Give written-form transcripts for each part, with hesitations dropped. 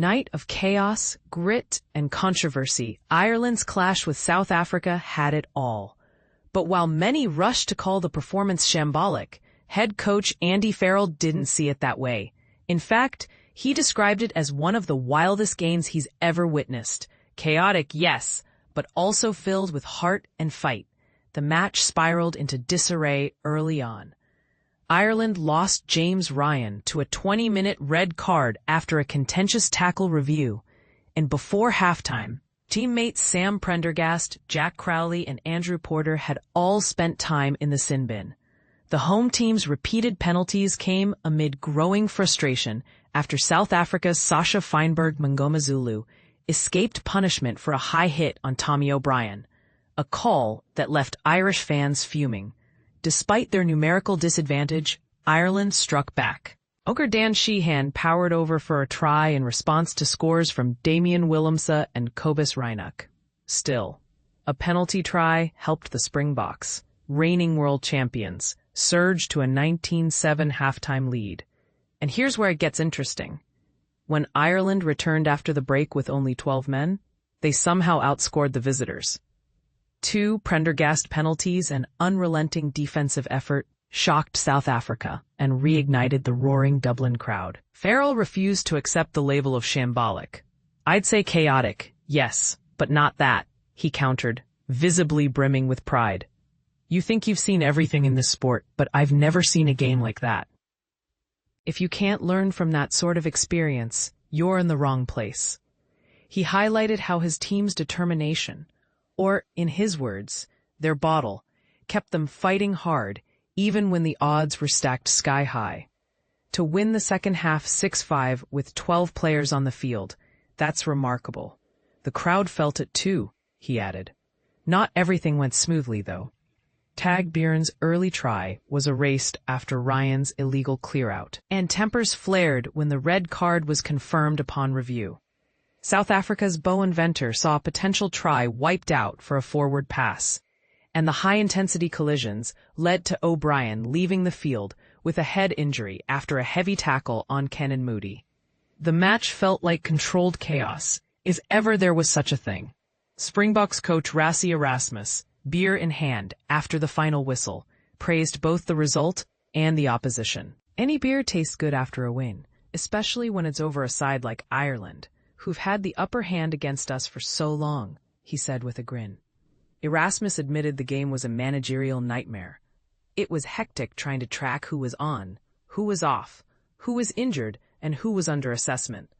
night of chaos, grit, and controversy, Ireland's clash with South Africa had it all. But while many rushed to call the performance shambolic, head coach Andy Farrell didn't see it that way. In fact, he described it as one of the wildest games he's ever witnessed. Chaotic, yes, but also filled with heart and fight. The match spiraled into disarray early on. Ireland lost James Ryan to a 20-minute red card after a contentious tackle review, and before halftime, teammates Sam Prendergast, Jack Crowley, and Andrew Porter had all spent time in the sin bin. The home team's repeated penalties came amid growing frustration after South Africa's Feinberg-Mngomezulu escaped punishment for a high hit on Tommy O'Brien, a call that left Irish fans fuming. Despite their numerical disadvantage, Ireland struck back. Ogre Dan Sheehan powered over for a try in response to scores from Damian Willemse and Cobus Reinach. Still, a penalty try helped the Springboks, reigning world champions, surge to a 19-7 halftime lead. And here's where it gets interesting. When Ireland returned after the break with only 12 men, they somehow outscored the visitors. 2 Prendergast penalties and unrelenting defensive effort shocked South Africa and reignited the roaring Dublin crowd. Farrell refused to accept the label of shambolic. "I'd say chaotic, yes, but not that," he countered, visibly brimming with pride. "You think you've seen everything in this sport, but I've never seen a game like that. If you can't learn from that sort of experience, you're in the wrong place." He highlighted how his team's determination, or, in his words, their bottle, kept them fighting hard even when the odds were stacked sky-high. To win the second half 6-5 with 12 players on the field, that's remarkable. The crowd felt it too, he added. Not everything went smoothly, though. Tag Bjorn's early try was erased after Ryan's illegal clear-out, and tempers flared when the red card was confirmed upon review. South Africa's Bowen Venter saw a potential try wiped out for a forward pass, and the high-intensity collisions led to O'Brien leaving the field with a head injury after a heavy tackle on Kenan Moody. The match felt like controlled chaos, if ever there was such a thing. Springboks coach Rassie Erasmus, beer in hand after the final whistle, praised both the result and the opposition. "Any beer tastes good after a win, especially when it's over a side like Ireland, who've had the upper hand against us for so long," he said with a grin. Erasmus admitted the game was a managerial nightmare. It was hectic trying to track who was on, who was off, who was injured, and who was under assessment.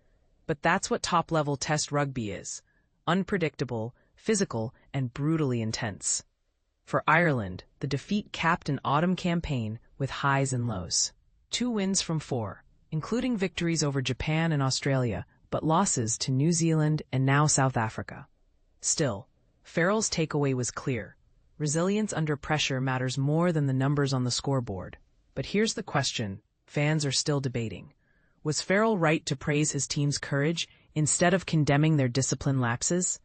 But that's what top-level test rugby is: unpredictable, physical, and brutally intense. For Ireland, the defeat capped an autumn campaign with highs and lows. 2 wins from 4, including victories over Japan and Australia, but losses to New Zealand and now South Africa. Still, Farrell's takeaway was clear. Resilience under pressure matters more than the numbers on the scoreboard. But here's the question fans are still debating. Was Farrell right to praise his team's courage instead of condemning their discipline lapses?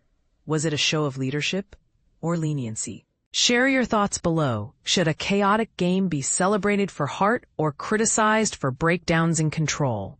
Was it a show of leadership or leniency? Share your thoughts below. Should a chaotic game be celebrated for heart or criticized for breakdowns in control?